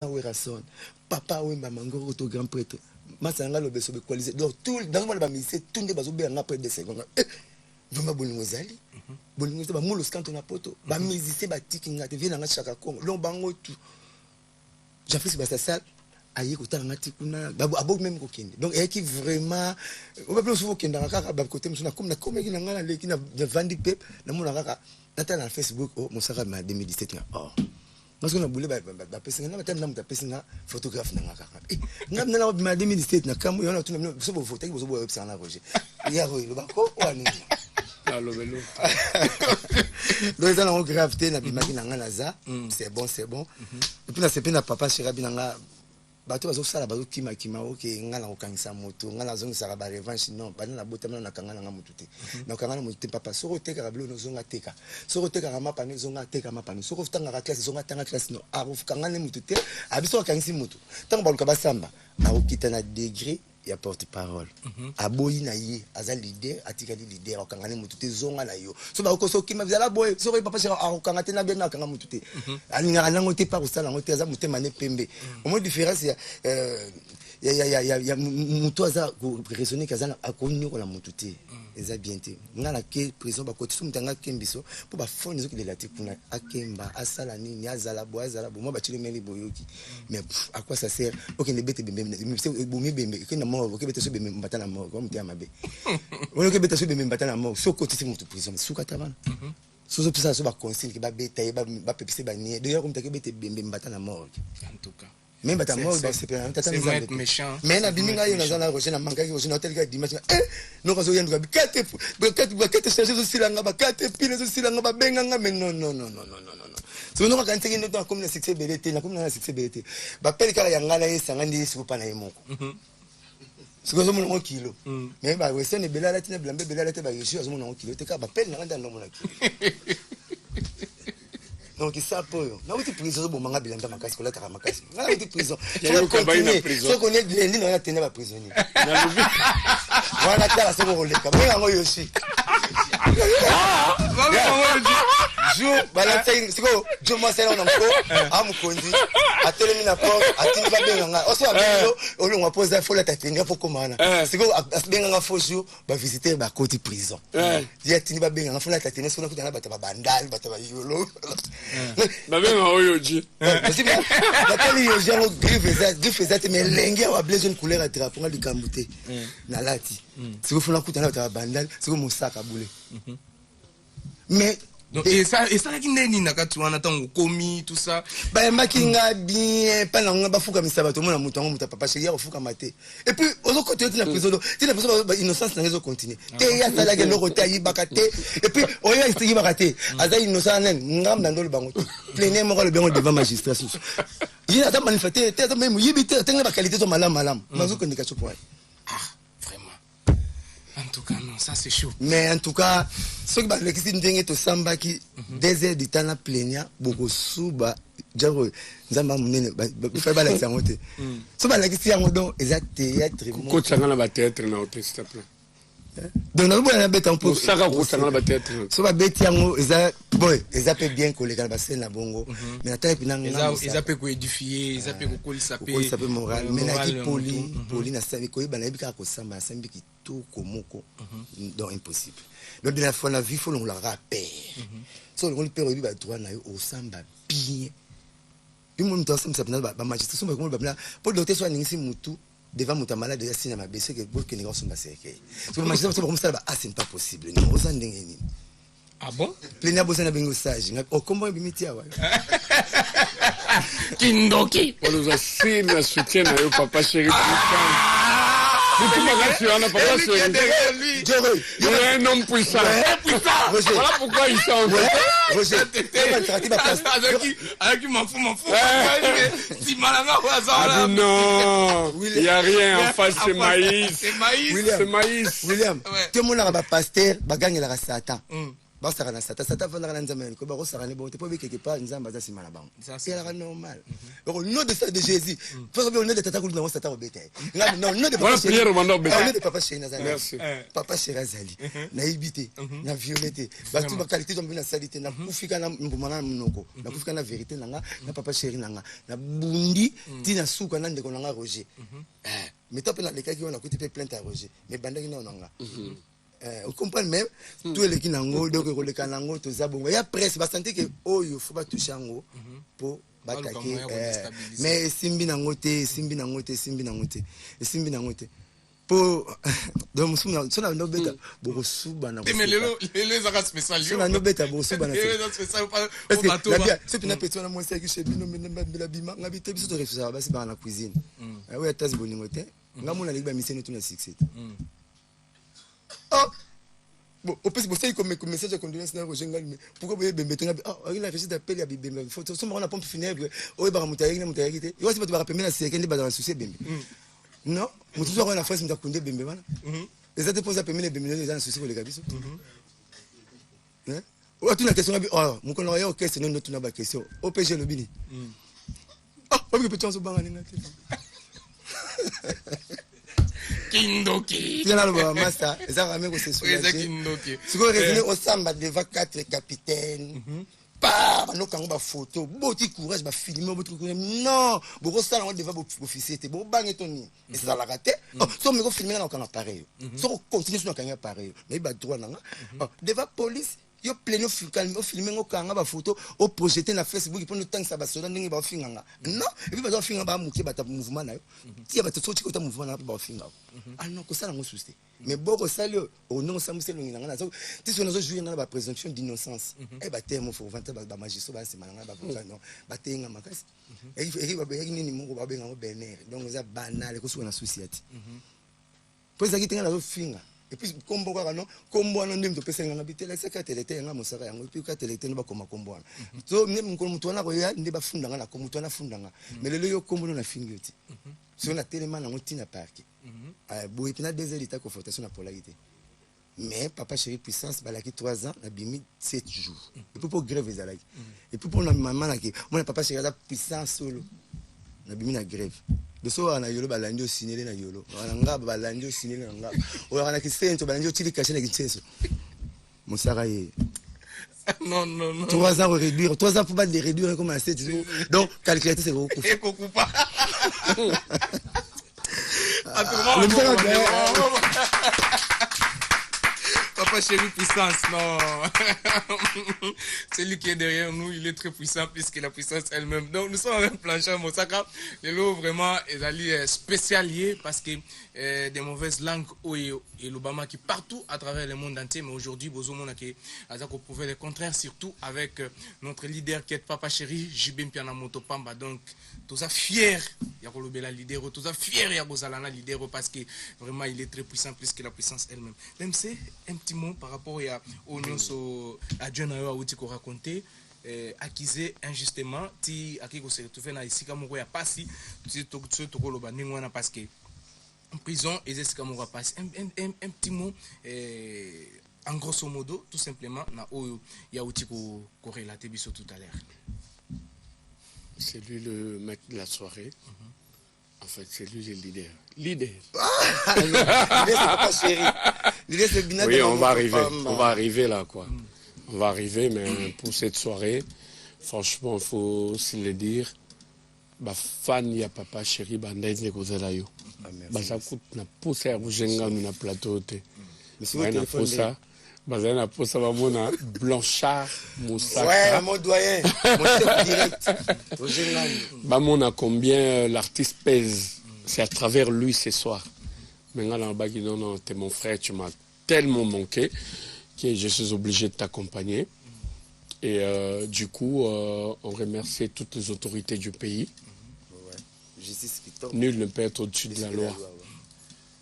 Werason, papa Wemba Mango, au grand prêtre. Masanga le beso be coalisé. Donc tout dans le monde c'est tout des baso be après des secondes. Vuma bonimozali. Bonimozali ba mulo scanto na poto. Ba musicien ba tikinga te vient na chaka Congo. Long bango tout. J'ai fait ce ça ayi ko tanga tikuna ba abo même ko kende. Donc et qui vraiment on va plus souvent kende na kaka ba côté msuna comme na comme ki na ngala leki na vandi pep na mona kaka nata na Facebook oh mon saka ma 2017 oh. Parce qu'on a boulé parce que na mta photographe na ngaka ngam na ma 2017 na kamu yona tu na so bo photo ki bo so bo website na roger ya ro lo ba ko wani la lo belo donc ça na gravité na bimaki na ngana za c'est bon et puis na c'est na papa chéri binanga bato bazo sala bazo kima oke ngana okangisa moto ngana zongi sala ba revanche non bana na botama na kangana nga moto te na kangana moto te papa soko teka kablo no zonga teka soko teka kama pani zonga teka mapani soko tanga ka classe zonga tanga classe no aruf kangana moto te abiso okangisi moto tanga baluka basamba akokita na degré ya porte-parole aboyi na ye aza leader atikali leader okangana moto te zonga na yo so ba koso kima bizala boy so papa chéri akokanga te na bien na kanga moto te alinga nango te pa kosala ngo te aza motema ne pembe au moins différence ya moto aza raisonner kazana akonyo la moto te eza bien te ngana ke prison ba kotiso mutanga kembiso po ba fone zoki de la tikuna akemba asala nini azala bo moi ba chile meli boyoki mais à quoi ça sert aucun ne bete bembe bomi bembe ke na mort ke bete so bembe mbata na mort comme tia mabe on ke bete so bembe mbata na mort so kotisi mutu prison suka tabana so so pisa so ba conseil ke ba beta ba pepise ba nie d'ailleurs comme ta ke bete bembe mbata na mort en tout cas même bata mort c'est méchant mais na biminga yo na zana roche na manga ki na hotel ka dimanche no ka so yendo ka bikate charger so silanga ba kate pile so silanga ba benga nga mais non so no ka nteki ndo comme na succès belete na comme na succès belete ba pele kala yanga na esanga ndi siku pa na yemoko siko zo mo kilo mais ba wese ne belala tina blambe belala te ba yesu zo mo kilo te ka ba pele na ndo mo na kilo donc ça poyo na uti prison bo manga bilanda makasi kola taka makasi na uti prison so connaît lendi na tena ba prisonnier voilà kala so ko leka mais ngo yoshi jo balateng siko jo masela na mko amukondi atelemi na port atindi ba benga nga oso abelo olongwa poza fola tatenga poko mana siko benga nga fojo ba visiter ba côté prison ya tindi ba benga nga fola tatenga siko na kutana bata ba bandali bata ba yolo ba benga oyoji parce que la télé yo jango grife ça mais lenge wa blaze une couleur à drapeau ngali kambuté na lati siko funa kutana bata ba bandali siko musaka bule mais donc et ça qui n'est ni nakati wana tango komi tout ça ba makinga bien pas na nga fuka misaba to mona mutango muta papa chéri ya fuka maté et puis au côté de la prison tu la prison innocence na rezo continuer te ya sala ke loko te yi bakate et puis o ya istigi bakate aza innocent nen ngam na ndolo bango pleiner mo le bango devant magistrat il a manifesté te même yibite te nga ba qualité to malam mazo kondika cho point en tout cas non ça c'est chaud mais en tout cas ce qui va le kisi ndenge to samba ki 2 heures de temps na plenia boko suba jaro nzamba munene ba fa ba la sangote so ba la kisi yango donc eza théâtre ko tsanga na ba théâtre na hôtel s'il te plaît donc na bo na beta un peu ça ka ko tsanga na ba théâtre so ba beti yango eza boy eza pe bien koleka ba scène na bongo mais na type na nga eza pe ko édifier eza pe ko kolisa pe moral mais na ki poli na sabi ko ba na bika ko samba na sambi ki tout komoko donc impossible donc de la fois la vie faut on la rappelle so on le père lui ba droit na yo au samba bien du monde dans ça ba magistrat so ba ko ba pour doter soit ningisi mutu devant muta malade ya sina mabese que pour que les gens sont baseke so magistrat so comme ça ba c'est pas possible non osa ndenge ni ah bon plena bosa na bengo sage o kombo bimiti awa kindoki on nous assure le soutien à yo papa chéri tu m'as sur un papa chéri il est un homme puissant voilà pourquoi il chante Roger avec m'en fous si malanga hasard non il y a rien en face c'est maïs William te mon na ba pasteur ba gagner la Satan basaka na sata vandaka na nzambe ko bakosaka ne bote po be quelque part nzambe aza sima na bango c'est la normal au nom de Jésus faut que on ait de tata kuluna sata obete non non de papa chéri nazali papa chéri azali na ibité na violette batu ba qualité de na salité na kufika na mbumana munoko na kufika na vérité nanga na papa chéri nanga na bundi tina suka na ndeko nanga Roger mais top na lekaki on a côté plainte à Roger mais bandaki na nanga on comprend même tout les qui nango donc le kanango to zabongo ya presse ba sentir que oh il faut pas toucher ngo pour bataki mais simbi nango te pour donc sona no beta boko suba na mais les zaka spécial sona no beta boko suba na spécial au bateau c'est une personne moi c'est que chez bino la bima ngabite biso to refusera ba na cuisine ouais tas boningo te ngamona liba miseni tuna 6 oh bon au plus c'est comme message de condolence na Roger Ngal mais pourquoi vous bembe tenga il a fait d'appel ya bembe faut so na pompe funèbre o ba mutayaki te yo si ba rappeler na c'est qu'elle ba dans souci bembe non mutu so na France mutakunde bembe bana les autres pose appeler les bembe les dans souci ko le kabiso hein o tu na question abi mon kono yo question non tu na ba question o PG le bini oh que peut-on se banga ninga Kindoki. Tu as le master, ça va même c'est Kindoki. Si vous revenez au samba devant 4 capitaines, pas no kango photo, boti courage ba filmer votre non, beaucoup ça on devant officier, bon bang toni. Et ça la raté. So me go filmer na kan appareil. So continue sur kan appareil. Mais ba droit nanga. Devant police yo pleno filmer ngo kanga ba photo o projeter na Facebook pour nous temps ça ba soda ndenge ba finganga non et puis ba finga ba muke ba ta mouvement na yo ti ba to ko ta mouvement na ba finga ah non ko ça ngo souci mais boko salio au non ça muselo ngina na so ti so na so jouer na ba présomption d'innocence et ba terme faut vendre ba magistrat ba sema na ba non ba tenga makasi et ba be nini mo ba benga ngo bener donc ça banal ko so na société pour ça qui tenga na so finga et puis combo quoi non combo non ndem to pesa ngana bitela saka telete nga mosaka yango puis ka telete no ba koma combo wana so ndem ko mutu wana ko ya ndeba fundanga na ko mutu wana fundanga mais lelo yo combo na fingoti so na telema na ngotina park boy pina 2 heures d'état confrontation na polarité mais papa chéri puissance balaki 3 ans na bimi 7 jours et puis pour grève ezalaki et puis pour na maman na ki mon papa chéri la puissance solo na bimi na grève de so na yolo balandi osinele na yolo nga balandi osinele na nga o yana kisento balandi otili caché na kitseso mosaka ye non 3 ans réduire 3 ans pour pas les réduire comme à 7 jours donc calculer c'est beaucoup et kokupa Papa chéri puissance, non. C'est lui qui est derrière nous, il est très puissant puisque la puissance elle-même. Donc nous sommes avec Planchard Mosaka. Le lot vraiment est spécialisé parce que des mauvaises langues et l'Obama qui partout à travers le monde entier. Mais aujourd'hui, Bozomona qui a prouvé le contraire, surtout avec notre leader qui est Papa chéri, Jibim Piana Motopamba. Donc, tous fiers, Yakolobela leader, tous fiers, Yakozalana leader parce que vraiment il est très puissant plus que la puissance elle-même. Même c'est un petit mot par rapport au Nyonso à John Ayo Aouti qu'on racontait. Accusé injustement, ti akiko se retrouvé na ici comme ya passi, tu to koloba ningwana parce que en prison et c'est comme on va passer un petit mot en grosso modo tout simplement na oyo ya outi ko relater biso tout à l'heure. C'est lui le mec de la soirée. En fait, c'est lui le leader. Leader. Oui, on va arriver là, quoi. On va arriver, mais pour cette soirée, franchement, il faut aussi le dire. Bah, fan ya Papa chéri, bah, n'est-ce pas ça yo. Bah, ça coûte na pousse à Rougenga, na plateau te. Mais na pousse ça. Bah, na pousse ça va mon Blanchard Moussaka. Ouais, mon doyen, mon chef direct. Bah, mon a combien l'artiste pèse. C'est à travers lui ce soir. Maintenant, là, bas qui non, t'es mon frère, tu m'as tellement manqué que je suis obligé de t'accompagner. Et du coup, on remercie toutes les autorités du pays. Nul ne peut être au-dessus de la loi.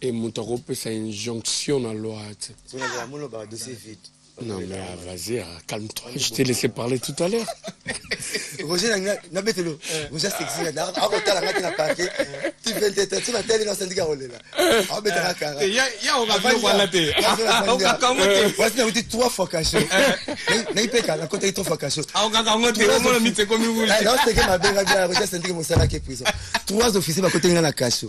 Et Moutaro, c'est une jonction dans la loi. Non, mais vas-y, calme-toi. Je t'ai laissé parler tout à l'heure. Roger, Roger, sexy, tu viens de tu vas télé dans syndicat. Il y a trois fois caché. La côté trois fois caché. Trois officiers à côté de la cache.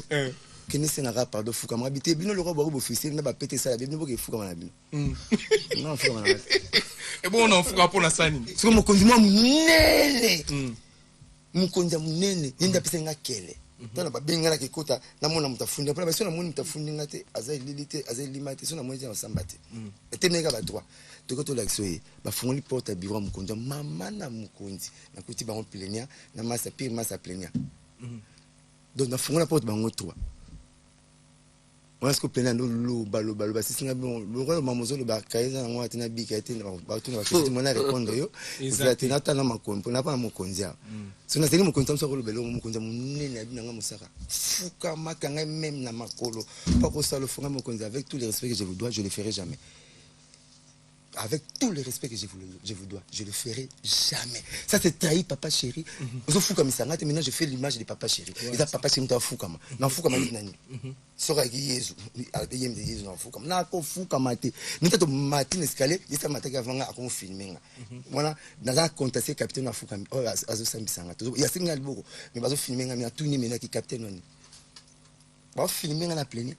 Qui ne s'en a pas de fou comme habité. Bino le roi officier n'a pas pété ça. Bino qui fou comme la bino. Non, fou comme la. Et bon, on fout pour la sani. C'est comme mon conduit munene. Mon conduit munene. Il n'a pas pensé à quelle. Dans la babinga qui kota, na mona mutafundi. Après, si on a mona mutafundi ngate, azay lilité, azay limate, si on a mona ensemble. Et tenega ba droit. Tu quand on l'accès, ba fongoli porte à bivra mon conduit. Maman na mon conduit. Na kuti ba on plenia, na massa pire massa plenia. Donc na fongoli porte ba on trois. On a ce qu'on plaît l'eau, balo, si c'est le roi mamozo le barcaïs, on a été nabique, a été battu, on a mon répondre yo. Il a été natana ma con, on n'a pas mon condia. Si on a tenu mon content sur le belo, mon condia, mon nez, n'a musara. Fouka makanga même na makolo. Pas pour ça le fera mon condia avec tous les respects que je vous dois, je le ferai jamais. Avec tout le respect que je vous dois, je le ferai jamais. Ça c'est trahi papa chéri. Vous fou comme ça, maintenant je fais l'image de papa chéri. Et papa chéri m'ta fou comme na fou comme nani. Sora ki Yesu, adeyem de Yesu na fou comme na ko fou comme te. Nous to matin escalier, il ça matin avant à qu'on filmer. Voilà, dans la contacter capitaine na fou comme oh azo sambisanga. Il y a signal beaucoup, mais bazo filmer ngami tout ni mena ki capitaine nani. Ba filmer na plein.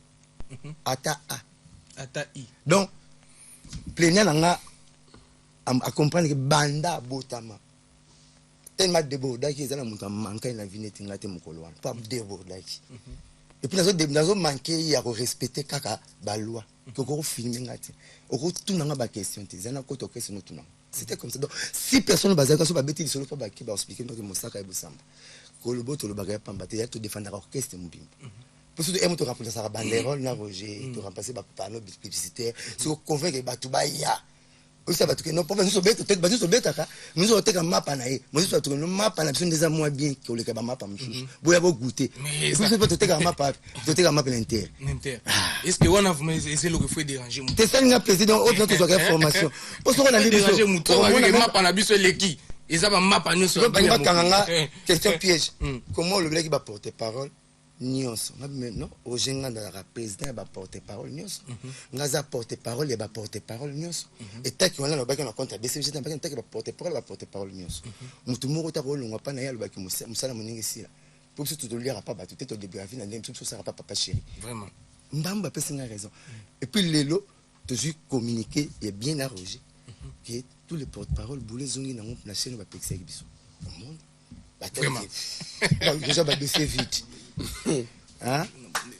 Ata I. Donc plaignant à comprendre que banda botama tellement débordaki ezala mutu manka na vineti ngate mukolo wana pas débordaki et puis nazo manquer ya respecter kaka ba loi que ko filmer ngate oko tunanga ba question te zana ko to question no tunanga c'était comme ça. Donc si personne bazaka so ba beti solo pa ba ki ba expliquer donc mosaka e bosamba ko lo boto lo bagaya pamba te ya to défendre orchestre mubimba. Pour ce que tu remplaces la banderole, na Roger, tu remplaces les panneaux publicitaires, si vous convaincre que tu vas y a. Vous savez que non, pas nous sommes bêtes, peut-être nous sommes bêtes, nous sommes peut-être un map à naïe, nous sommes peut-être un map à naïe, déjà moins bien que le cabama pas monsieur. Vous avez goûté. Vous savez peut-être un map à l'intérieur. Est-ce que on a vous essayé le fait déranger mon. C'est ça le président, autre notre soirée formation. Parce qu'on a déranger mon tour, on a map à la bise les qui. Ils ont map à nous sur. Question piège. Comment le blague va porter parole? Nyonso maintenant au général de la président va porter parole nyonso ngaza porter parole et va porter parole nyonso et tant qu'on a le bac en compte BCG tant qu'il va porter parole nyonso mutu moko ta ko longa pa na ya le bac musala moningi sila pour que tu te lire pas battu tête au début à fin na tout ça pas papa chéri vraiment mbamba peut singa raison et puis lelo toujours communiquer et bien arrangé que tous les porte-parole boulé zongi na la chaîne va pexer biso au monde vraiment déjà va baisser vite. Hein?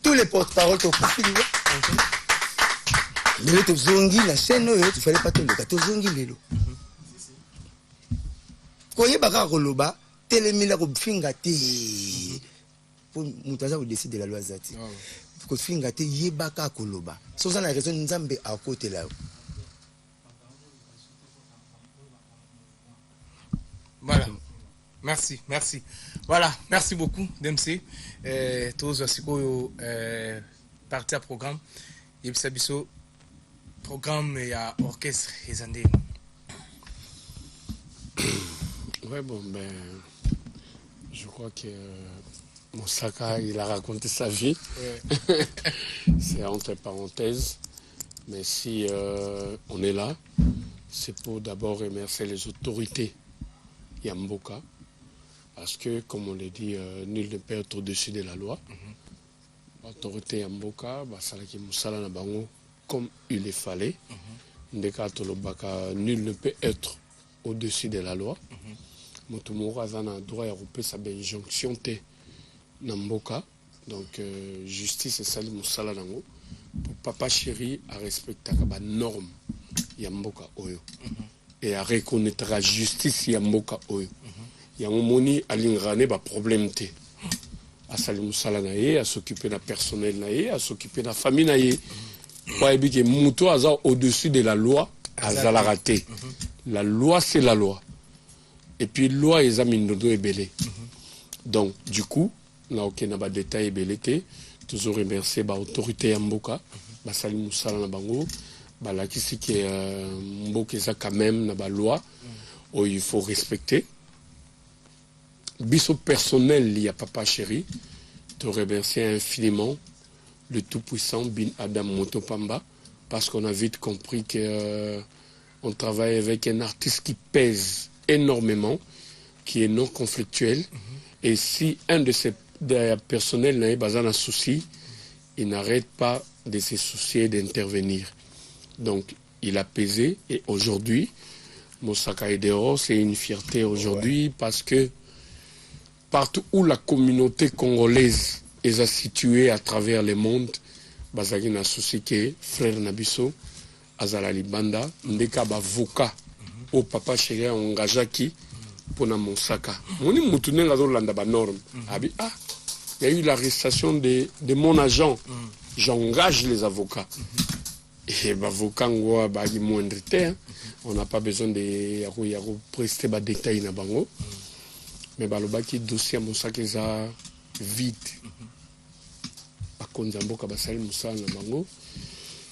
Tous les porte-paroles qui ont parti mais tu zongi la chaîne tu fallait pas te le tu zongi lelo koye baka koloba telemila ko finga te pour mutaza ko décider de la loi zati ko finga te yebaka koloba so ça la raison nzambe à côté là. Voilà. Merci. Voilà, merci beaucoup, DMC. Tous aussi partie à programme. Il y a un programme et à orchestre et andé. Ouais, bon, ben, je crois que Moussaka, il a raconté sa vie. Ouais. C'est entre parenthèses. Mais si on est là, c'est pour d'abord remercier les autorités Yamboka. Parce que, comme on l'a dit, nul ne peut être au-dessus de la loi. L'autorité Yamboka, comme il le fallait. Nul ne peut être au-dessus de la loi. Motumoro a un droit européen, ça une injonction Namboka. Donc, justice et salut Moussala Nango. Pour papa chéri, à respecter les normes Yamboka Oyo. Et à reconnaître la justice Yamboka Oyo. Il y a un moni à l'ingrané, bah problème té. À salim salanaye, à s'occuper de personnel naye, à s'occuper de la famille naye. Pour éviter que mouto hasard au-dessus de la loi, à raté. La loi c'est la loi. Et puis loi examine nos deux ébélés. Donc du coup, là aucun n'a pas de détail ébélé té. Toujours remercier bah autorité Yamboka, bah salim salanabango, balakisi ke mboka eza quand même na baloi oyo il faut respecter. Biso personnel ya Papa Chéri, te remercier infiniment le tout-puissant Bin Adam Motopamba, parce qu'on a vite compris que on travaille avec un artiste qui pèse énormément, qui est non conflictuel, et si un de ses personnels n'a pas un souci, il n'arrête pas de se soucier d'intervenir. Donc, il a pesé, et aujourd'hui, Moussaka Edero, c'est une fierté aujourd'hui, parce que partout où la communauté congolaise est située à travers le monde, bazaki na souci que frère Nabiso, Azala Libanda, ndeka bavoka, au Papa Chéri engagaki pour na Moussaka. Moni moutoune la zolanda ba norme. Abi ah, il y a eu l'arrestation de mon agent. J'engage les avocats. Et l'avocat, on n'a pas besoin de prester des détails na bango. Mais le dossier à Moussaka est vide.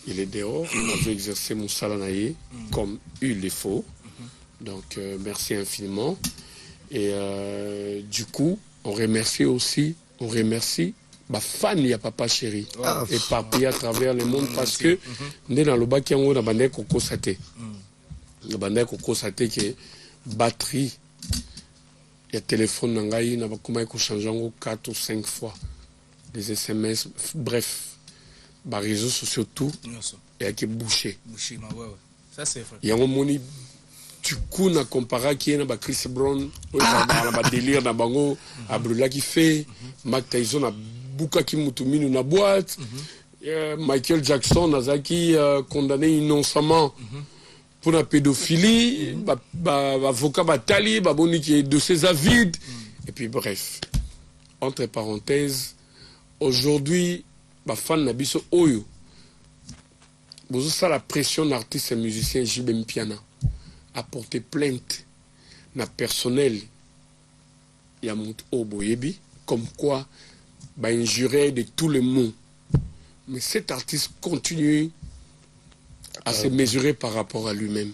Il est dehors, on veut exercer Moussala Naye comme il le faut. Donc merci infiniment. Et du coup, on remercie ma fan ya Papa Chéri éparpillé à travers le monde parce que nous dans le bas qui on a bandé Coco Saté. Le bandé Coco Saté qui est batterie et téléphone nangai na bakuma ko changer 4 ou 5 fois des SMS, bref, les réseaux sociaux tout et qui bouché. Ça c'est vrai. Il y a un moni du coup na comparé qui est na Chris Brown, na délire na bango, Abrula qui fait, Mike Tyson a Buka qui mutuminu na boîte, Michael Jackson Nazaki condamné innocemment pour la pédophilie, avocat Batali, baboni qui est de ses avides, et puis bref, entre parenthèses, aujourd'hui, ma fan Nabiso Oyo, vous ça la pression d'artiste et musicien Jibem Piana a porté plainte na personnel Yamut Oboyebi, comme quoi injuré de tous les mots. Mais cet artiste continue à se mesurer par rapport à lui-même.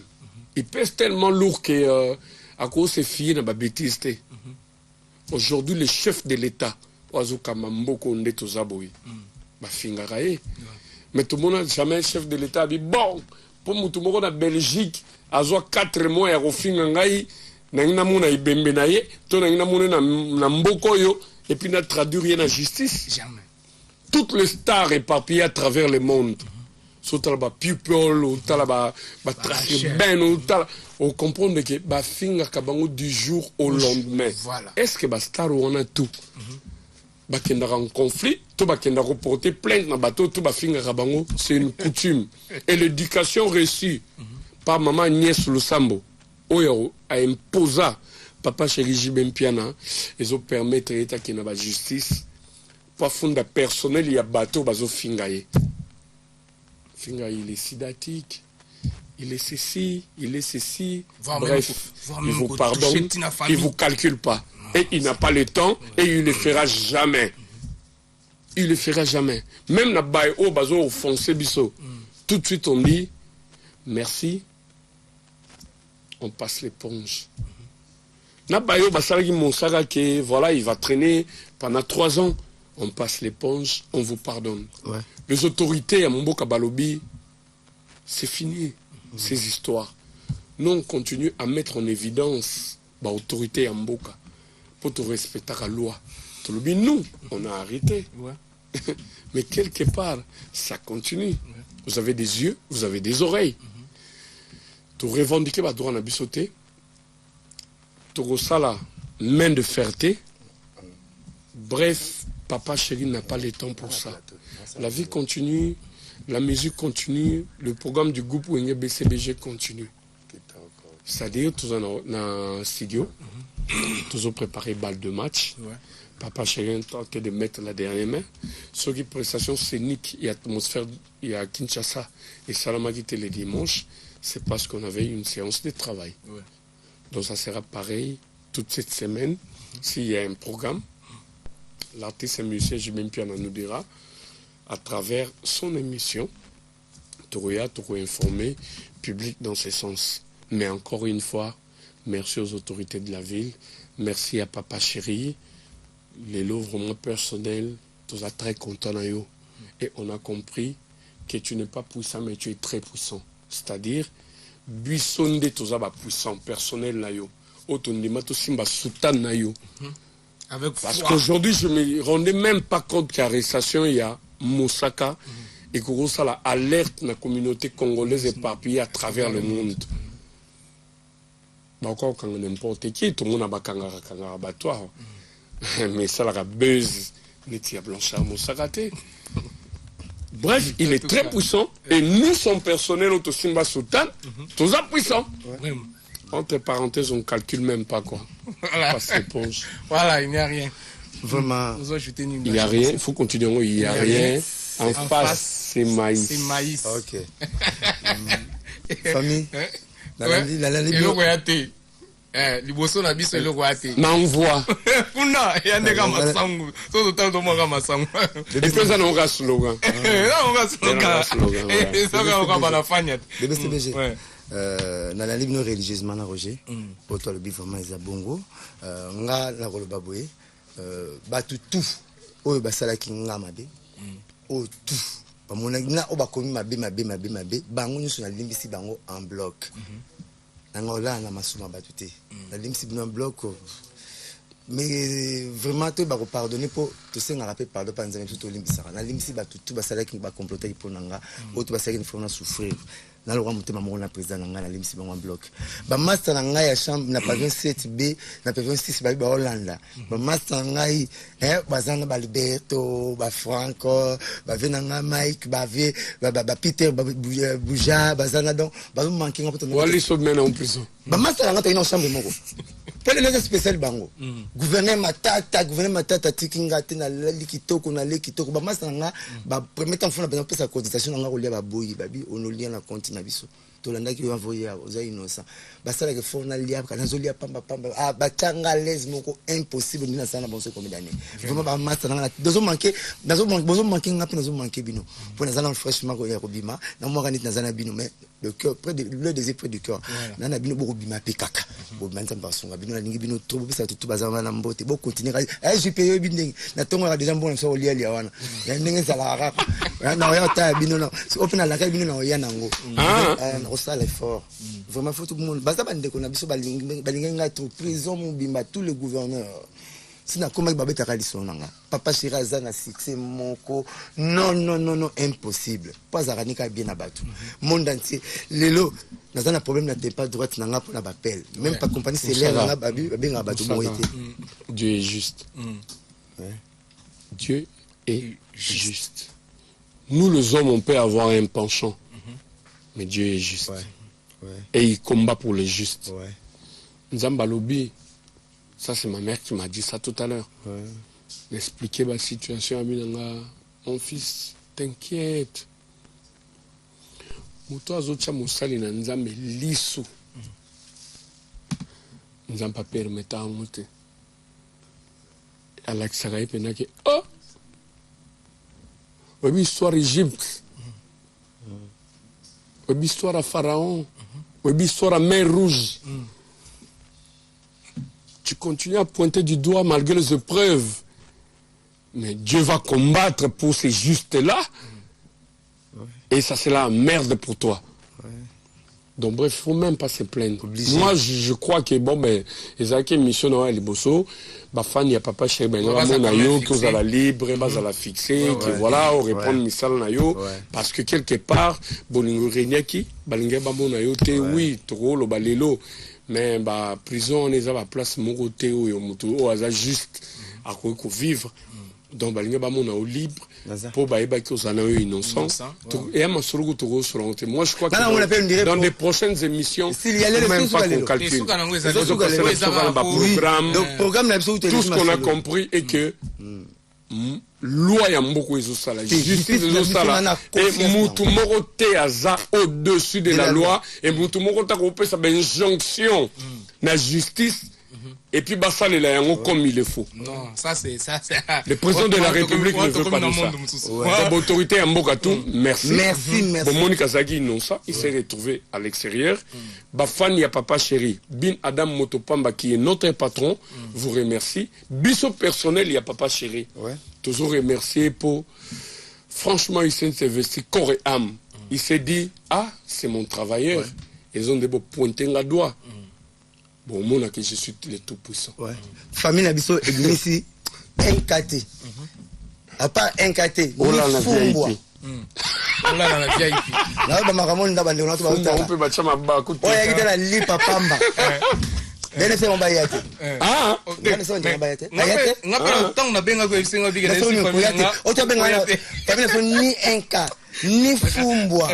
Il pèse tellement lourd que à cause de ses filles n'a pas bêtise. Aujourd'hui, le chef de l'État, Oazuka Mamboko Ndeto Zaboui, mais tout le monde n'a jamais chef de l'État dit bon, pour tout le monde en Belgique, à 4 mois, à Rofingangaï, Nangamuna Ibembenaye, Tonangamuna Nambokoyo. Et puis, on a traduit la justice. Jamais. Toutes les stars éparpillées à travers le monde. Soit talaba people, ou talaba Tracy Ben, ou talaba. On comprend que bah finga kabango du jour au lendemain. Voilà. Est-ce que bah star on a tout? Bah qu'il y a un conflit, tout bah qu'il y a reporté plainte dans bateau, tout bah finga kabango, c'est une coutume. Et l'éducation reçue par maman Agnès Lusambo, Oyo a imposé Papa Chéri Jibem Piana, ils ont permis de l'État qui n'a pas de justice. Pour fond personnel, il y a bateau, bazo fingaye. Fingaye, il est sidatique, il est ceci, bref, il vous pardonne, il vous calcule pas. Et il n'a pas le temps, et il ne le fera jamais. Il ne le fera jamais. Même na baye o bazo offensé biso. Tout de suite on dit, merci, on passe l'éponge. Nabayo Basalagi Monsara que voilà, il va traîner pendant 3 ans. On passe l'éponge, on vous pardonne. Ouais. Les autorités à Mboka Balobi, c'est fini, ces histoires. Nous, on continue à mettre en évidence l'autorité à Mboka pour te respecter la loi. Nous, on a arrêté. Ouais. Mais quelque part, ça continue. Ouais. Vous avez des yeux, vous avez des oreilles. Tu revendiques le droit à bisauter. Togosala, main de ferté. Bref, Papa Chéri n'a pas le temps pour ça. La vie continue, la musique continue, le programme du groupe Wenge BCBG continue. C'est-à-dire, tous dans un studio, tous ont préparé balle de match. Papa Chéri est en train de mettre la dernière main. Sur les prestations scéniques et atmosphère, il y a Kinshasa et Salamagité les dimanches, c'est parce qu'on avait une séance de travail. Donc ça sera pareil toute cette semaine. S'il y a un programme, l'artiste et musicien Jibem Piana nous dira à travers son émission, Toroya, Toro informer public dans ce sens. Mais encore une fois, merci aux autorités de la ville, merci à Papa Chéri, les lots vraiment personnels, tous à très content na yo. Et on a compris que tu n'es pas puissant, mais tu es très puissant. C'est-à-dire, buisson de tous à puissant, personnel na yo. Autondima tout simba soutan na yo. Parce qu'aujourd'hui, je ne me rendais même pas compte qu'à l'arrestation, il y a Moussaka et que ça la alerte la communauté congolaise éparpillée à travers le monde. Encore quand n'importe qui, tout le monde a bakangara battoir. Mais ça la buzz, Netia Blanchard Moussaka. Bref, il est très puissant et nous, son personnel, au Simba Sultan, tous puissants. Entre parenthèses, on ne calcule même pas quoi. Voilà. Voilà, il n'y a rien. Vraiment. Il n'y a rien, il faut continuer. Il n'y a rien. En face, c'est maïs. C'est maïs. Ok. Famille. Liboso na biso eloko ate. N'envoie. Kuna yandeka masangu. So total moka masangu. Et puis ça n'aura slogan. Non, on va slogan. Et ça on va la fanya. BCBG. Na la ligne religieusement na Roger. Pour toi le bi vraiment eza bongo. Nga la koloba boye. Batu tout. Oyo basala ki nga mabe. O tout. Bamona na o bakomi mabe. Bango nyuso na limbisi bango en bloc. Là, on a masuma batute. La ligne c'est un bloc. Mais vraiment, tu vas pardonner pour tout ça. On a rappelé pardon par exemple tout au limite. La ligne c'est battu. Tout va savoir qu'il va comploter pour nanga. Ou tout va savoir qu'il faut souffrir. Dans le roi monté maman na président nanga la ligne c'est un bloc. Ba master nanga ya chambre na pavillon 7B, na pavillon 6 ba Hollande. Ba master nanga bazana ba Liberto, ba Franco, ba venanga Mike, ba Peter, ba Bouja, bazana donc ba manquer un peu. Wali so mena en prison. Ba master nanga ta chambre moko. Quel est le spécial bango? Gouvernement matata tikinga tena likitoko na lekitoko ba master nanga ba premier temps fona ba sa cotisation nanga ko lia ba boyi babi onolia na compte na biso to landa ki envoyer aux innocents basala ke fona lia kana zo lia pamba ba tanga les moko impossible ni na sana bonse comme d'année vraiment ba master nanga dozo manquer nga pe dozo manquer bino pour na sana fraîchement ko ya ko bima na mo kanit na sana bino mais le cœur près de le désir près du cœur na bino boko bima pe kaka bo manza basonga bino na ningi bino trop bisa tout bazama na mbote bo continuer je paye bindeng na tongo déjà bon so lia wana ya ndenge sala raka na ya ta bino na open la ka bino na ya nango on ça l'effort vraiment faut tout le monde basa bande ko na biso balinga trop prison mobimba tous les gouverneurs sina comment babeta kaliso nanga papa Shiraza na succès moko non impossible pas aranika bien abattu monde entier lelo dans un problème n'a pas droite nanga pour la appel même pas compagnie c'est l'air nanga babi benga abattu bon été Dieu est juste. Dieu est juste. Nous les hommes on peut avoir un penchant mais Dieu est juste. Et il combat pour les justes. Nzamba lobi. Ça, c'est ma mère qui m'a dit ça tout à l'heure. M'expliquer ma situation à Minanga. Mon fils, t'inquiète. Mouto azotia mosali na nzambe liso. Nzamba permeta amote. Alakisaka ye penaki. Oh! Obi histoire Égypte. Obi histoire à Pharaon. Obi histoire à Mer Rouge. Tu continues à pointer du doigt malgré les épreuves. Mais Dieu va combattre pour ces justes-là. Et ça, c'est la merde pour toi. Donc, bref, il ne faut même pas se plaindre. Obligé. Moi, je crois que, bon, ben, les acquis mission dans les bosso, il n'y a pas chez ben, que vous allez libre, vous allez fixer, que voilà, on répond missal nayo. Parce que quelque part, bon, qui, oui, trop, le balelo. Mais bah prison on est à la place mon côté où on a juste à quoi vivre donc bah il mon au libre pour bah que aux années innocents et à ma moi je crois que dans les prochaines émissions s'il y a les même pas qu'on calcule tout ce qu'on a compris est que loi ya mboko ezosala justice ezosala et mutu moko te aza au-dessus de la loi et mutu moko ta kopesa ba injonction na justice et puis Bassal est là comme il le faut. Non, ça c'est le président de la République ne veut pas de ça. L'autorité en Bogatou, merci. Merci. Bon, Monica Zagi, non, ça, il s'est retrouvé à l'extérieur. Bafan, il y a Papa Chéri. Bin Adam Motopamba, qui est notre patron, vous remercie. Bisso personnel, il y a Papa Chéri. Toujours remercié pour. Franchement, il s'est investi corps et âme. Il s'est dit, ah, c'est mon travailleur. Ils ont des beaux pointés la doigt. Bon, moi, je suis le tout-puissant. Famille Nabiso est ici, NKT. À part NKT, on l'a la VIP. On l'a la VIP. Là, on peut battre ma barre. On a dit la lipa pamba. Dene se mba yate. Ah, dene se mba yate. Ngapa tant na benga ko isinga biga na si famille. O to benga famille so ni enka ni fumbwa.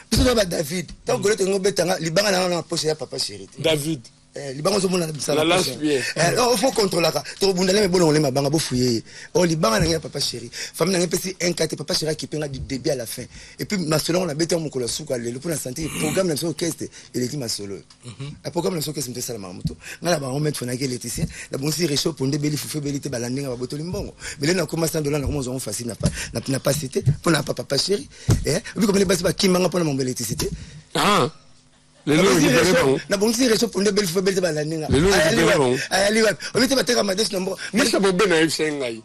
Biso ba David. Ta golete ngobetanga libanga na poche ya Papa Chéri. David. Libanga so mona la lance bien. Il faut contrôler ça. To bundala me bono le mabanga bo fouiller. O libanga na Papa Chéri. Famille na pesi enka te Papa Chéri qui penga du début à la fin. Et puis masolo on a bêté mon kolosuka le pour la santé programme na so orchestre il est masolo. Le programme na so orchestre m'te sala mamuto. Ngala ba on mettre fona ke l'électricien. La bon si réchaud pour ndebeli fufu belité balandinga ba botoli mbongo. Mais là na commence $100 na comment on facile n'a pas cité pour na Papa Chéri. Et puis comme les basi ba kimanga pour mon électricité. Ah. Les lois na bonsi réchaud pour ndebeli fufu belité balandinga. Ali wa. On était bateka madès nombre. Mais ça bo ben na FCNgai.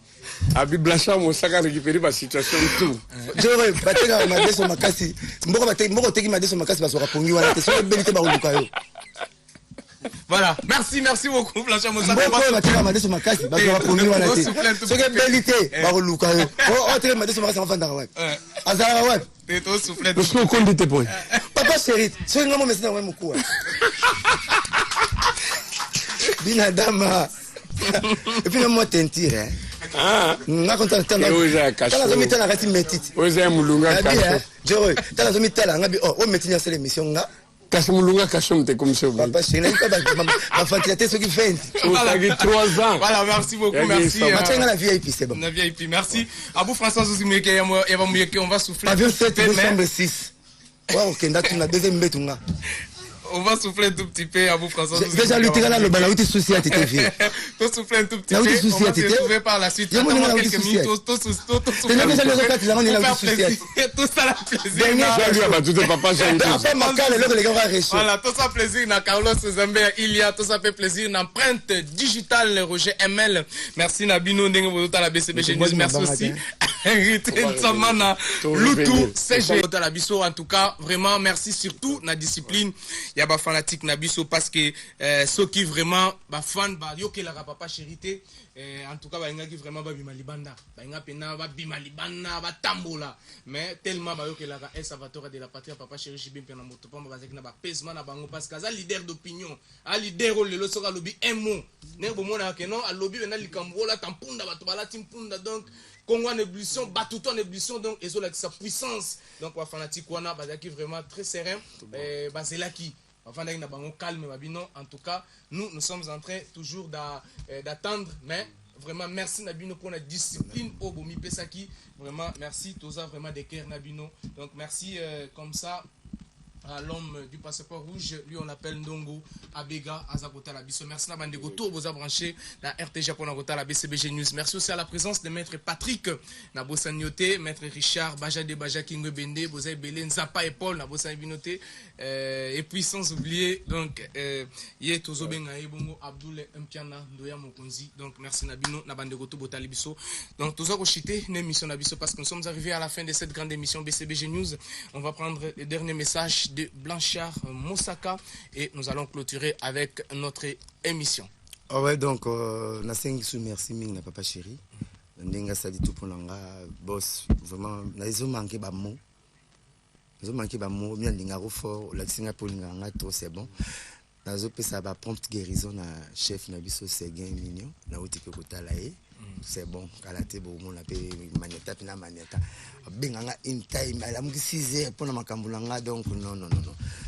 Abi Blanchard Mosaka récupérer la situation tout. J'aurais bateka madès au makasi. Mboko teki madès au makasi basoka pongi wana te so belité ba oluka yo. Voilà, merci beaucoup Blanchard Mosaka. Mboko bateka madès au makasi basoka pongi wana te. So ke belité ba oluka yo. O teki madès au makasi mafanda wa. Azara wa. Et toi soufflet. Parce qu'on compte tes points. Papa Chéri, so ngamo mesina wa mukua. Binadama. Et puis moi tentire hein. Ah, nga konta tala zo mitala ngati metiti oza mulunga kasho joro tala zo mitala ngabi o metinya sele mission nga kasho mulunga kasho mte comme ça Papa Chéri pas ba fatiraté ce qui fait ça fait 3 ans. Voilà, merci beaucoup, merci. Matanga la VIP c'est bon. La VIP, merci. Abou François Zozimeke yava muyeke on va souffler. Avion 7 décembre 6. Wow, kenda tuna deuxième betunga. On va souffler un tout petit peu à vous, François. Déjà, lui, là, le balai, tu soucies à tes filles. Tu souffles un tout petit peu. On va se retrouver par la suite. Attends-moi quelques minutes. Tu souffles. Tout ça, la plaisir. Voilà, tout ça plaisir. Na Carlos Zambé, Ilia, tout ça fait plaisir. N'empreinte digitale, Roger ML. Merci, Nabino, Nengo, la BCBG News. Merci aussi. Samana, Loutou, CG. En tout cas, vraiment, merci surtout, la discipline. Il y a des fanatiques Nabiso parce que ceux qui vraiment fan yoke la Papa Chéri en tout cas qui vraiment bimalibanda pena bimalibanda tambola mais tellement yoke la El Salvatore de la patrie Papa Chéri Jibim pena moto pamba bazaki na ba pesement na bango parce que za leader d'opinion a leader le lo soka lobi un mot ne bomona que non a lobi na likambola tampunda bato balati mpunda donc Congo en ébullition, Batouto en ébullition, donc ils ont sa puissance. Donc, les fanatiques, qui vraiment très serein. C'est là qui, calme, en tout cas, nous sommes en train toujours d'attendre, mais vraiment merci Nabino pour la discipline au Bomi Pesaki. Vraiment merci, Toza vraiment des cœurs Nabino. Donc, merci comme ça. À l'homme du passeport rouge, lui on l'appelle Ndongo Abega Azakota Labiso. Merci à Bandego Tour, vous avez branché la RTG pour la BCBG News. Merci aussi à la présence de maître Patrick Nabosagnoté, maître Richard Baja de Baja King Bende, vous avez Belé Nzapa et Paul Nabosagnoté, et puis sans oublier donc Yé Tozobenga Ebongo Abdoul Mpiana Ndoya Mokonzi. Donc merci Nabino Nabandego Tour Botalibiso. Donc tous aux chité une émission Nabiso parce que nous sommes arrivés à la fin de cette grande émission BCBG News. On va prendre le dernier message de Blanchard Mosaka et nous allons clôturer avec notre émission. Ah ouais, donc merci Ming Papa Chéri. Ndenga sadi tout pour l'anga boss vraiment nazo manqué ba mot. Nazo manqué ba mot bien ndinga fort la Singapour nganga to c'est bon. Nazo pesa ba prompte guérison na chef na biso Seguin Mignon na otipe kotalaye. C'est bon, Kalate Boumon a payé Maneta, Pina Maneta. Binganga in time, à la Mugisize, pour la Macambulanga, donc non.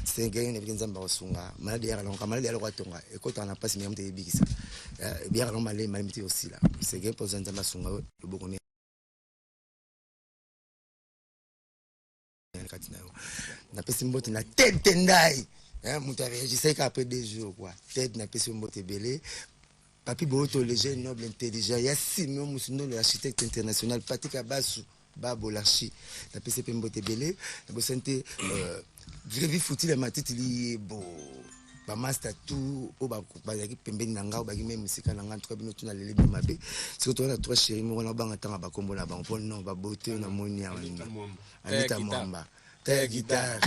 C'est un gars qui vient de Sunga, Malade à l'Oncamalade à l'Oratonga, et quand on a passé même des bigis. Bien à l'Omalé, Malimité aussi là. C'est un gars pour Zanta Masunga, le Bourgogne. Na pesi mbote na tête ndai. Hein, muta réagissait qu'après des jours quoi. Tête na pesi mbote belé. Papi Boto, le jeune noble intelligent. Il y a Simon Moussouno, l'architecte international. Patrick Abassou, Babo Larchi. La PCP Mbote Belé. La santé. Grévi Fouti, la matite, il est beau. Master tout au bazaki pembeni nanga obaki même musika nanga tout bino tuna lele bimabe c'est que on a trois chéri mo na banga tanga ba kombo na ba pon non ba beauté na moni ya Anita Mwamba ta guitare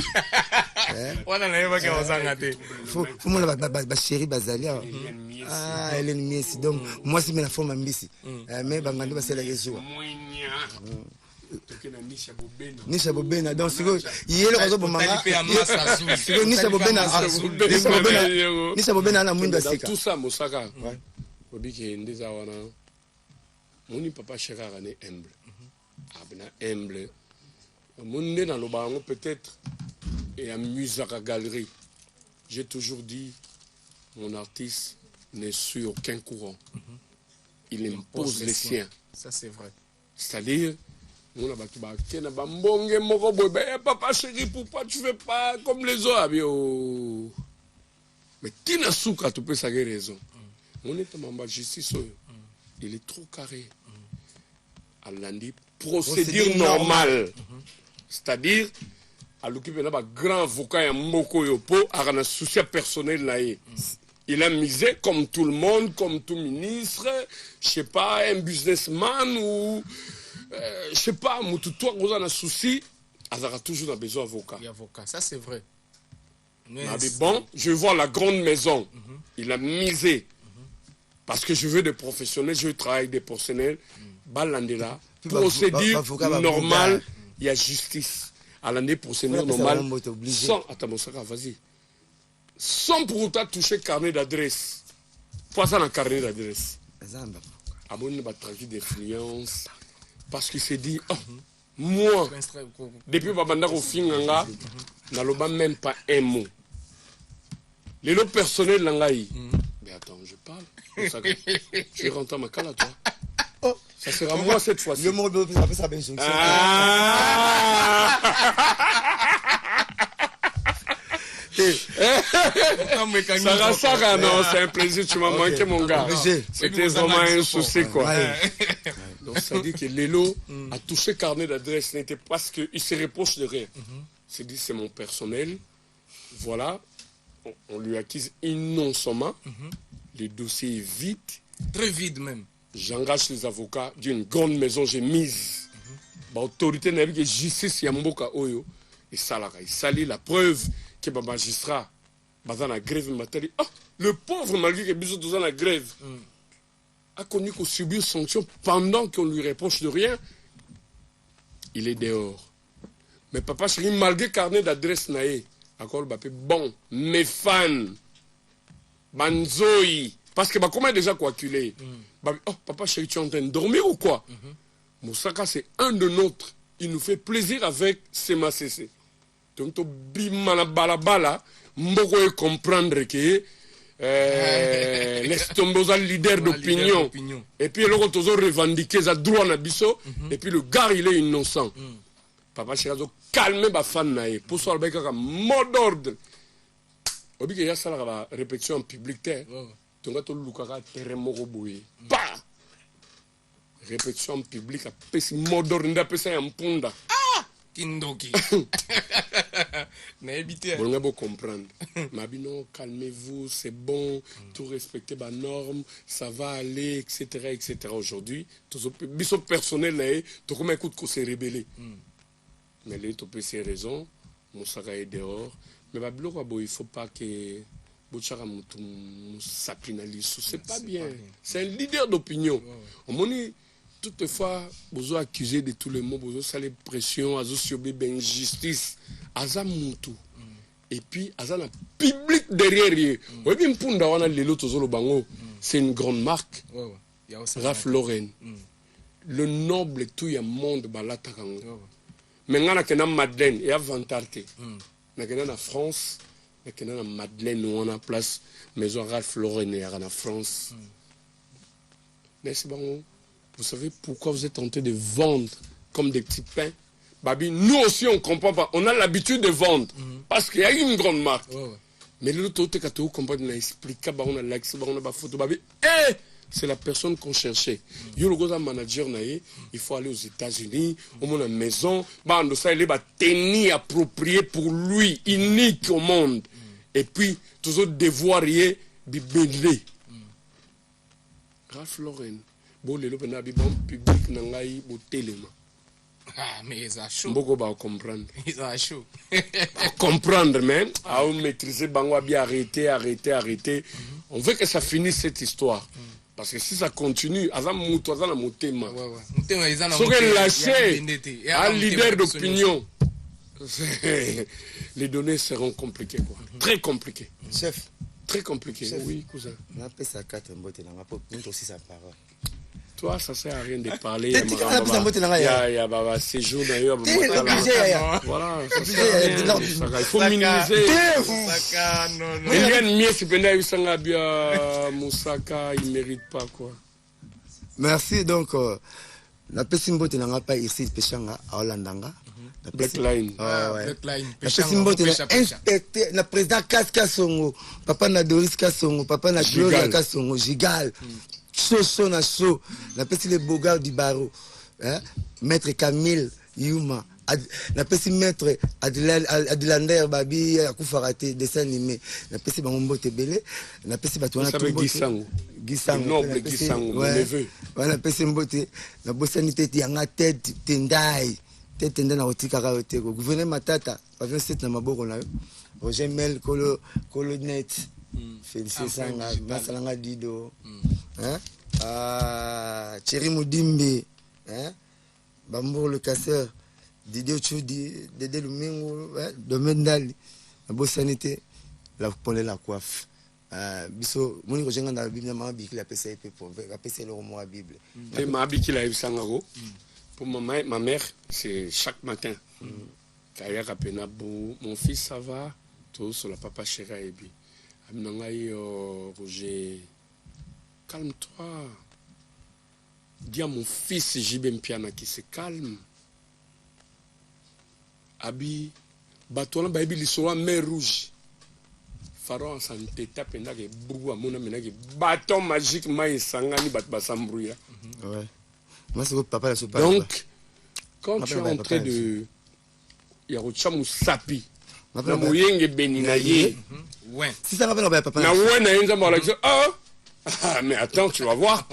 wana na yeba ke ozanga te faut mo na ba chéri bazali ah Hélène Miesi donc moi c'est la forme ambisi mais bangando ba sela yezo Nisha Bobena donc si il est le réseau bomanga Nisha Bobena na mundo sika tout ça Mosaka obiki ndeza wana moni papa Chérard ne humble abna humble monde dans le bango peut-être et amusaka à galerie. J'ai toujours dit mon artiste n'est sur aucun courant. Il impose les siens. Ça c'est vrai. C'est-à-dire on a battu na bambonge moko boy papa chéri pourquoi tu fais pas comme les autres mais tina souka tu peux ça raison on est en justice il est trop carré à lundi procédure normale c'est-à-dire à l'occupé na ba grand avocat ya moko yopo a un souci personnel là il a misé comme tout le monde comme tout ministre je sais pas un businessman ou je sais pas, toi, vous avez un souci, elle aura toujours besoin d'avocat. Ça c'est vrai. Mais bon, je vois la grande maison, il a misé. Parce que je veux des professionnels, je veux travailler avec des professionnels. Balandela, procédure normale, il y a justice. À l'année, procédure normale, sans, attends, vas-y. Sans pour autant toucher carnet d'adresse. Pas ça dans le carnet d'adresse. Abonne ma trafic d'influence. Parce qu'il s'est dit, oh, moi, depuis Babanda Rofinganga, n'alloba même pas un mot. Les lots personnels l'angaï. Mais attends, je parle. Je rentre à ma cala, toi. Oh, ça sera moi cette fois-ci. Le mot de ça bien sûr. Sarah, non, c'est un plaisir, tu m'as manqué, mon gars. C'était vraiment un souci, quoi. Donc, ça dit que Lélo a touché carnet d'adresse, n'était parce qu'il se reproche de rien. C'est dit, c'est mon personnel. Voilà. On lui acquise innocemment. Le dossier est vide. Très vide, même. J'engage les avocats d'une grande maison, j'ai mise. L'autorité n'a vu que justice Yamboka Oyo. Et ça, il salit la preuve que le magistrat dans la grève matérielle. Oh, le pauvre, malgré que Bissot dans la grève, a connu qu'on subit une sanction pendant qu'on lui reproche de rien. Il est dehors. Mais papa chéri, malgré carnet d'adresse naé, encore bon, mes fans, Banzoi, parce que comment déjà coagulé. Oh, papa chéri, tu es en train de dormir ou quoi? Moussaka, c'est un de nôtres. Il nous fait plaisir avec CMACC. Donc, bimana balabala, mboko comprendre que laisse tomber aux leaders d'opinion. Et puis, le retour revendiquer sa droit na biso. Et puis, le gars, il est innocent. Papa Chirazo, calmez ma fan naïe. Pour ça, le un mot d'ordre. Obi que y a ça la répétition en public. Tu vas te lukara terremoto boui. Bah! Répétition en public, à pessi mot d'ordre, n'a pas ça en punda. Kindoki. Bon, on va comprendre. Mabino, calmez-vous, c'est bon, tout respecter ma norme, ça va aller, etc. etc. Aujourd'hui, tout ce personnel là, tout comme écoute qu'on s'est rébellé. Mais là, tu peux ces raisons, mon saga est dehors. Mais Babilo, il ne faut pas que Bouchara s'apinalise. C'est pas bien. C'est un leader d'opinion. On m'a dit, toutefois, vous avez accusé de tous les mots, vous avez les pressions, vous avez injustice, vous avez tout. Et puis, vous avez un public derrière. Vous avez un c'est une grande marque. Ralph Lauren. Le noble tout le monde balatakango. Mais on a que Madeleine et Avantarte. On a que en France, on a que Madeleine où on a place maison Ralph Lauren et en France. N'est-ce pas? Vous savez pourquoi vous êtes tenté de vendre comme des petits pains? Babi, nous aussi on ne comprend pas. On a l'habitude de vendre parce qu'il y a une grande marque. Mais l'autre côté, quand on comprend, on a expliqué, on a l'ex, on a la photo. Babi, c'est la personne qu'on cherchait. Yo le gros manager naïe, il faut aller aux États-Unis, au monde à maison, bah on ça il est tenir approprié pour lui, unique au monde. Et puis toujours devoir y bibélé. Ralph Lauren, bon le lopena bi bon public nangai bo téléma. Ah, mais ils ont chaud. Beaucoup va comprendre. Ils ont chaud. Comprendre même, à maîtriser Bangwa bien arrêter. On veut que ça finisse cette histoire. Parce que si ça continue, Azam Moutou, Azam Moutema. Si on lâché un leader d'opinion, les données seront compliquées. Quoi. Très compliquées. Chef. Très compliqué. Chef. Oui, cousin. On appelle ça 4 mbote na ngapo, nous aussi sa parole. Toi, ça sert à rien de parler. Il y a Baba séjour d'ailleurs. Voilà, ça sert à rien. Il faut minimiser. Eliane Mies, Benda Yusanga Bia Moussaka, il ne mérite pas quoi. Merci donc. La personne qui n'a pas ici, Péchanga, à Hollandanga. Blackline. Blackline. La personne qui n'a inspecté, le président Kassongo, papa na Doris Kassongo, papa na Gloria Kassongo, Gigal. Chaud na chaud. La personne les Bogards du barreau. Maître Camille Yuma. La personne maître Adilander Babi Akoufarate, dessin animé. La personne Bangombo Tebele. La personne Batouana Tombo. Gisango. Noble Gisango, mon neveu. La personne Mbote. La bossanité Yanga tête Tendai. Tête Tendai na Otika Kaoteko. Gouverneur Matata. Pavillon 7 na Maboko na yo. Roger Mel Colonet. Félicité Sanga. Masalanga Dido. Thierry Moudimbe. Bambour le casseur. Didier Choudi, Dédé Lumingo, Domaine Dali, la bonne sanité, la poney la coiffe. Biso, mon niveau dans la Bible, ma Bible, la PC pour la PC le roman à Bible. Et ma Bible la Sangago. Pour ma mère, c'est chaque matin. Kaya Kapena mon fils ça va, tout sur la papa chéra et bi. Aminangai Roger, calme-toi. Dis à mon fils Jibem Piana qui se calme. Abi batona ba ibili so mer rouge pharaon santé tapenda ke brouwa mona menaki bâton magique mai sangani bat basambrouya. Ouais. Moi c'est papa la sopa. Donc quand tu es en train de yarocha musapi na moyenge benina ye ouais si ça va pas papa na ouais na enza mala ah mais attends tu vas voir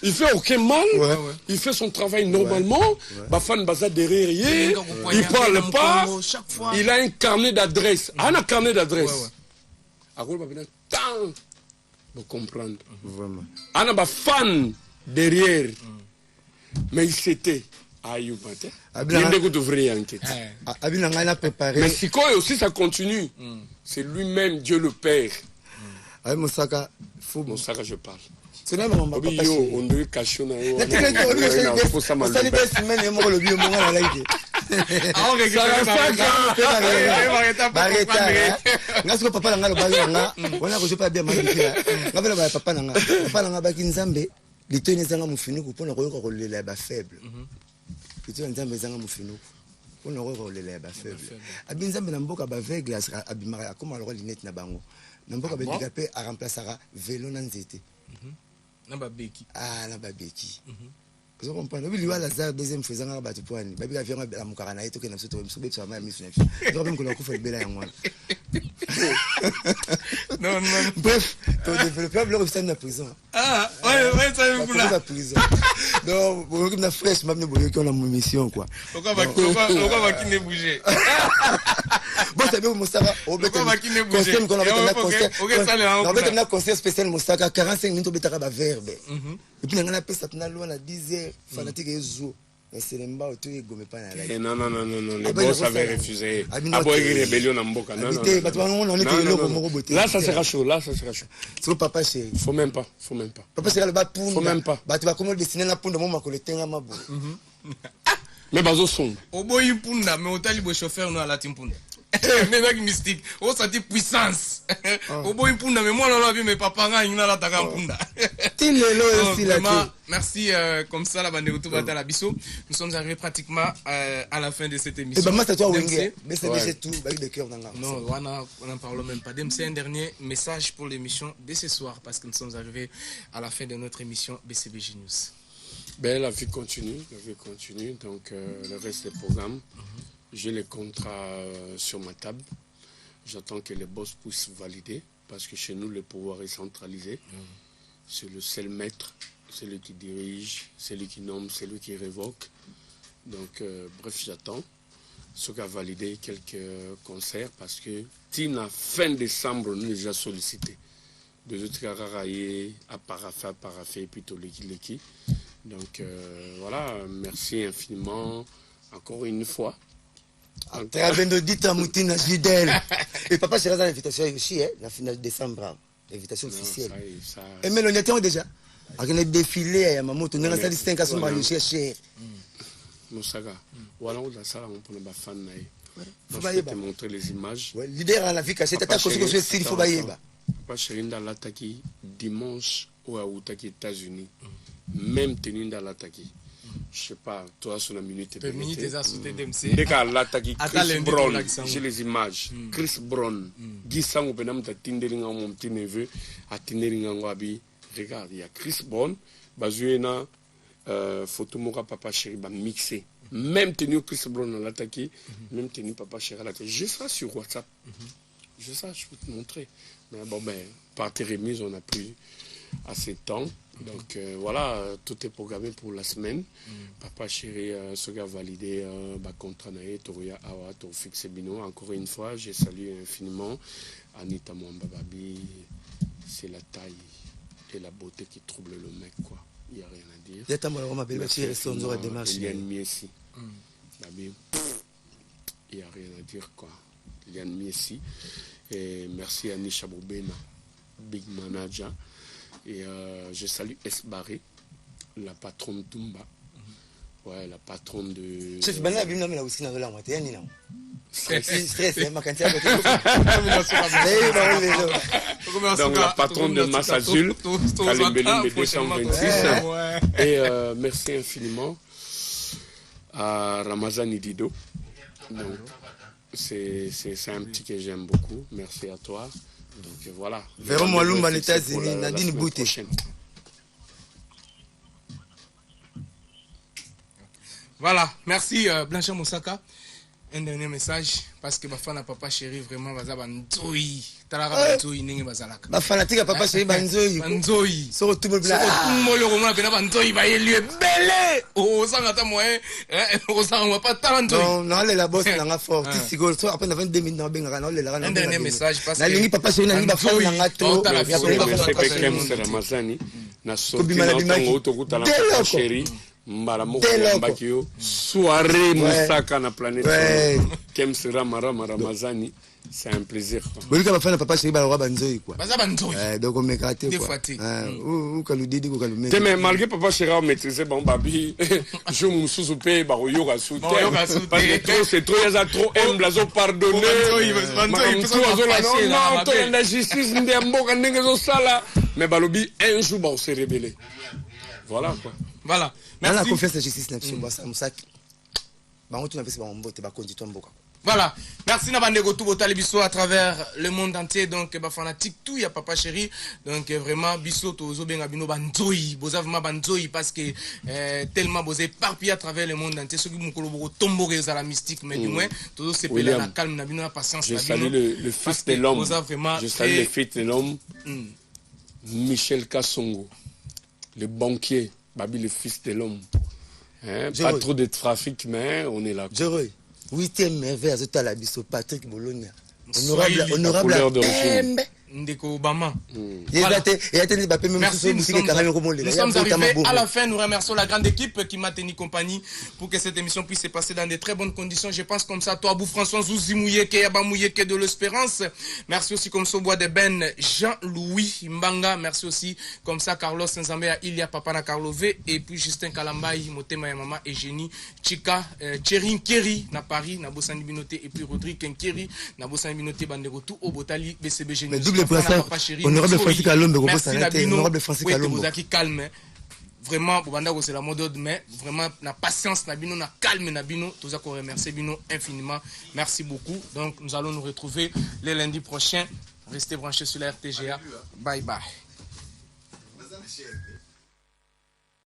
il fait aucun mal il fait son travail normalement Bafan Baza derrière il parle pas il a un carnet d'adresse un carnet d'adresse pour comprendre vraiment un Bafan derrière mais il s'était il devrait enquêter. Mais si quoi aussi ça continue, c'est lui-même Dieu le Père. Moussaka, faut Moussaka je parle. C'est là mon papa. On doit cacher na yo. Petit nzambe zanga mufino on aura relé ba faible abinzambe na mboka ba aveugle abimara akoma le lunette na bango na mboka ba dikapé a remplacera vélo na nzete na ba beki na ba beki vous comprenez oui lui Lazare deuxième faisant ba tu poani ba bika vient la mukara na etoke na soto msobe tu ma mi fnef donc même que la kufa bela yango non bref ton développeur le restant na prison ouais ça me la prison donc vous comme na fresh même boyo qui on a mission quoi pourquoi va qui ne bouger bon c'est bien Moussaka au conseil qu'on avait na conseil spécial Moussaka 45 minutes betaka ba verbe et puis ngana pesa tuna loi na 10h fanatique ezo mais c'est l'emba auto egome pas na la non les boss avaient refusé aboyer rébellion na mboka non là ça sera chaud c'est papa chéri faut même pas papa chéri le ba punda faut même pas ba tu vas comment dessiner na punda moma ko le tenga mabo mais bazo son oboyi punda mais otali bo chauffeur no ala timpunda Mais avec mystique. Oh, ça dit puissance. Au bout, il mais moi, là, mais papa, il n'a pas de merci, comme ça, la bande de Toubata la Bisso. Nous sommes arrivés pratiquement à la fin de cette émission. Et ben, moi, c'est toi, Wenge. Mais c'est tout, de cœur. Non, on n'en parle même pas. C'est un dernier message pour l'émission de ce soir, parce que nous sommes arrivés à la fin de notre émission BCBG News. Ben, la vie continue, donc le reste des programmes. J'ai les contrats sur ma table. J'attends que les boss puissent valider, parce que chez nous, le pouvoir est centralisé. C'est le seul maître, c'est lui qui dirige, c'est lui qui nomme, c'est lui qui révoque. Donc, bref, j'attends. Ce qui a validé quelques concerts, parce que Tina, fin décembre, nous déjà sollicité. Deux autres cararaillés à paraffé, plutôt l'équi. Donc, voilà, merci infiniment, encore une fois. Et papa, j'ai l'invitation aussi, la finale de décembre, l'invitation officielle. Et mais on était déjà. On a défilé à ma moto, on a dit 5 à son mari, cher. Moussaka, voilà où la salle, on peut pas fan. Je vais te montrer les images. Leader à la vie cachée, t'as construit ce style, il faut bailler. Papa Chéri dans l'attaque dimanche ou à Outaki, États-Unis. Même tenue dans l'attaque. Je sais pas, toi sur la minute. Dès qu'à l'attaque, Chris Brown, j'ai les images. Chris Brown, Guy Sango, Benam, t'as Tinderinga, mon petit neveu, à Tinderinga, Wabi. Regarde, il y a Chris Brown, Bazuena, photo Mora Papa Chéri, mixé. Même tenue Chris Brown dans l'attaque, même tenue Papa Chéri à l'attaque. J'ai ça sur WhatsApp. J'ai ça, je peux te montrer. Mais bon, ben, par tes remises, on n'a plus assez de temps. Donc voilà, tout est programmé pour la semaine. Papa Chéri, ce gars validé, contrat naé, Toria Awa, Tofik Sebino. Encore une fois, j'ai salué infiniment Anita Mwambababi. C'est la taille et la beauté qui trouble le mec, quoi. Il n'y a rien à dire. Liane Miessi. Il n'y a rien à dire, quoi. Liane Miessi. Et merci à Nisha Boubena, Big Manager. Et je salue Esbaré, la patronne Tumba. Ouais, la patronne de... Chef, ben là, bimna mena aussi na la moitié ni non. Stress, ma quantité. Donc la patronne de Massazul, Kalimbelim de 226. Et merci infiniment à Ramazani Dido. Donc c'est un petit que j'aime beaucoup. Merci à toi. Donc voilà. Vers moi Lumba aux États-Unis, Nadine Bouté. Voilà, merci Blanchard Moussaka. Un dernier message, parce que ma fan à Papa Chéri vraiment va banzoi. Talara banzoi ninge bazalaka. Ma fanatique à Papa Chéri banzoi. Banzoi. So tout le monde là. Tout le monde le roman pena banzoi ba yeli belé. Oh ça ngata moyen, on ça on va pas talent. Non, non, la boss na fort. Tu sigol so après 22 minutes na benga na le la. Un dernier message parce que la ligne Papa Chéri na ba fort na ngato. C'est Kem Ramazani. Na sorti na tango to kutala Papa Chéri. Mbala moko mbakio soirée Moussaka na planète Kem sera Ramazani, c'est un plaisir. Boli ka bafana Papa Chéri ba roi banzoi quoi. Baza banzoi. Donc on m'écrate quoi. Ou ka ludidi ko ka lu mettre. Mais malgré Papa Chéri on maîtriser bon babi, je me sous pe ba yoga sous terre. Parce que trop c'est trop il y a trop humble azo pardonner. Non, to la justice ndemboka ndenge zo sala. Mais balobi un jour ba on se révéler. Voilà quoi. Voilà. Merci. La confiance de la justice voilà. Merci Nabandego tout botal biso à travers le monde entier. Donc ba fanatique tout y a Papa Chéri. Donc vraiment biso to zo benga bino banzoi, bozavma banzoi parce que tellement bozé éparpillé à travers le monde entier. Ce qui mukolo boko tomborer à la mystique mais du moins tout se pela la calme na bino la patience. Je salue le fils de l'homme. Je salue le fils de l'homme. Michel Kassongo, le banquier. Babi, le fils de l'homme. Hein? Pas trop de trafic, mais on est là. Jérôme, 8e merveille à Zota Labiso, Patrick Bologna. Honorable d'origine. Ndeko Obama. Voilà. Merci, nous sommes arrivés à la fin. Nous remercions la grande équipe qui m'a tenu compagnie pour que cette émission puisse se passer dans de très bonnes conditions. Je pense comme ça, toi, Abou François Zouzi Mouyeke, Yaba Mouyeke de l'Espérance. Merci aussi comme ça, Bois de Ben, Jean-Louis Mbanga. Merci aussi comme ça, Carlos Nzambea, Ilia Papana Karlové. Et puis Justin Kalambaï, Motema Yamama, Eugénie, Chika, Tcherin Keri, na Paris, na Bossani Binoté, et puis Rodrigue Kenkeri, na Bossani Binoté, Bandego, tout au Botali, BCB Génie. Honorable Francis Kalombe, honorable Francis Kalombe. Calme. Vraiment, c'est la mode, mais vraiment, la patience, la calme, tout ça qu'on remercie Bino infiniment. Merci beaucoup. Donc, nous allons nous retrouver le lundi prochain. Restez branchés sur la RTGA. Bye bye.